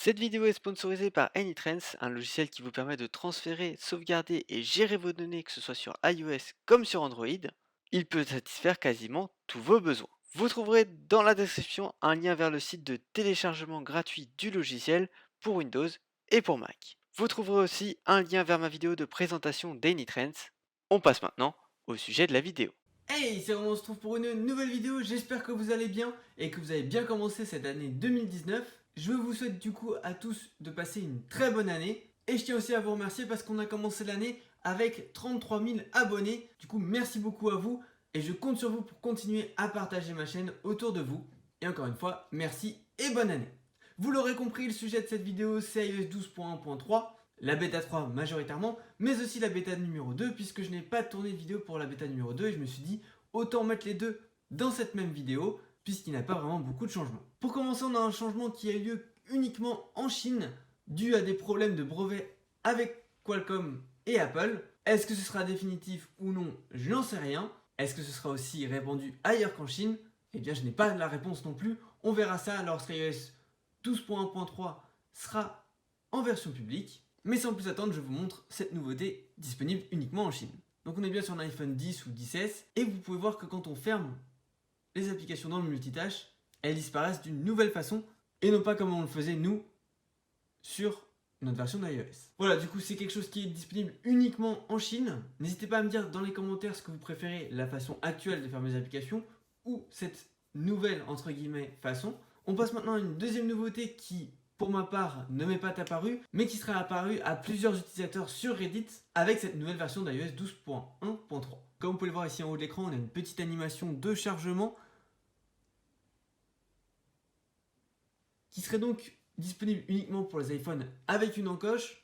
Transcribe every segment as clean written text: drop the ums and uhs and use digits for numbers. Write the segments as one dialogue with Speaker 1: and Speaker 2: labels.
Speaker 1: Cette vidéo est sponsorisée par AnyTrans, un logiciel qui vous permet de transférer, sauvegarder et gérer vos données, que ce soit sur iOS comme sur Android. Il peut satisfaire quasiment tous vos besoins. Vous trouverez dans la description un lien vers le site de téléchargement gratuit du logiciel pour Windows et pour Mac. Vous trouverez aussi un lien vers ma vidéo de présentation d'AnyTrans. On passe maintenant au sujet de la vidéo.
Speaker 2: Hey, c'est Romain, on se trouve pour une nouvelle vidéo, j'espère que vous allez bien et que vous avez bien commencé cette année 2019. Je vous souhaite du coup à tous de passer une très bonne année et je tiens aussi à vous remercier parce qu'on a commencé l'année avec 33 000 abonnés. Du coup, merci beaucoup à vous et je compte sur vous pour continuer à partager ma chaîne autour de vous. Et encore une fois, merci et bonne année. Vous l'aurez compris, le sujet de cette vidéo c'est iOS 12.1.3, la bêta 3 majoritairement, mais aussi la bêta numéro 2 puisque je n'ai pas tourné de vidéo pour la bêta numéro 2 et je me suis dit autant mettre les deux dans cette même vidéo puisqu'il n'y a pas vraiment beaucoup de changements. Pour commencer, on a un changement qui a eu lieu uniquement en Chine dû à des problèmes de brevets avec Qualcomm et Apple. Est-ce que ce sera définitif ou non? Je n'en sais rien. Est-ce que ce sera aussi répandu ailleurs qu'en Chine? Eh bien, je n'ai pas la réponse non plus. On verra ça lorsque iOS 12.1.3 sera en version publique. Mais sans plus attendre, je vous montre cette nouveauté disponible uniquement en Chine. Donc on est bien sur un iPhone 10 ou 10S et vous pouvez voir que quand on ferme les applications dans le multitâche, elles disparaissent d'une nouvelle façon et non pas comme on le faisait nous sur notre version d'iOS. Voilà, du coup c'est quelque chose qui est disponible uniquement en Chine. N'hésitez pas à me dire dans les commentaires ce que vous préférez, la façon actuelle de fermer les applications ou cette nouvelle entre guillemets façon. On passe maintenant à une deuxième nouveauté qui pour ma part ne m'est pas apparue mais qui sera apparue à plusieurs utilisateurs sur Reddit avec cette nouvelle version d'iOS 12.1.3. Comme vous pouvez le voir ici en haut de l'écran, on a une petite animation de chargement qui serait donc disponible uniquement pour les iPhones avec une encoche.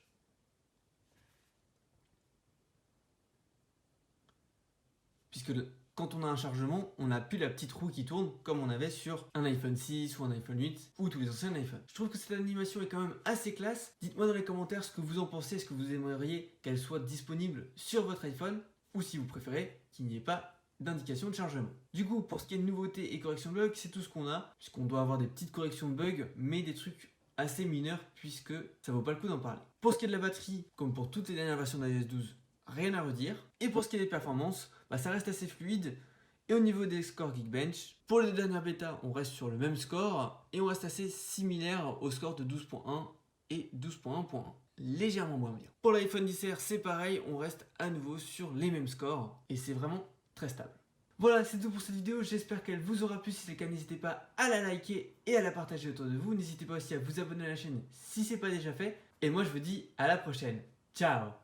Speaker 2: Puisque quand on a un chargement, on n'a plus la petite roue qui tourne comme on avait sur un iPhone 6 ou un iPhone 8 ou tous les anciens iPhones. Je trouve que cette animation est quand même assez classe. Dites-moi dans les commentaires ce que vous en pensez, est-ce que vous aimeriez qu'elle soit disponible sur votre iPhone ou si vous préférez qu'il n'y ait pas d'indication de chargement. Du coup, pour ce qui est de nouveautés et corrections de bugs, c'est tout ce qu'on a, puisqu'on doit avoir des petites corrections de bugs, mais des trucs assez mineurs puisque ça vaut pas le coup d'en parler. Pour ce qui est de la batterie, comme pour toutes les dernières versions d'iOS 12, rien à redire. Et pour ce qui est des performances, ça reste assez fluide. Et au niveau des scores Geekbench, pour les deux dernières bêtas, on reste sur le même score et on reste assez similaire au score de 12.1 et 12.1.1. Légèrement moins bien. Pour l'iPhone XR, c'est pareil, on reste à nouveau sur les mêmes scores et c'est vraiment très stable. Voilà, c'est tout pour cette vidéo, j'espère qu'elle vous aura plu. Si c'est le cas, n'hésitez pas à la liker et à la partager autour de vous. N'hésitez pas aussi à vous abonner à la chaîne si ce n'est pas déjà fait. Et moi, je vous dis à la prochaine. Ciao!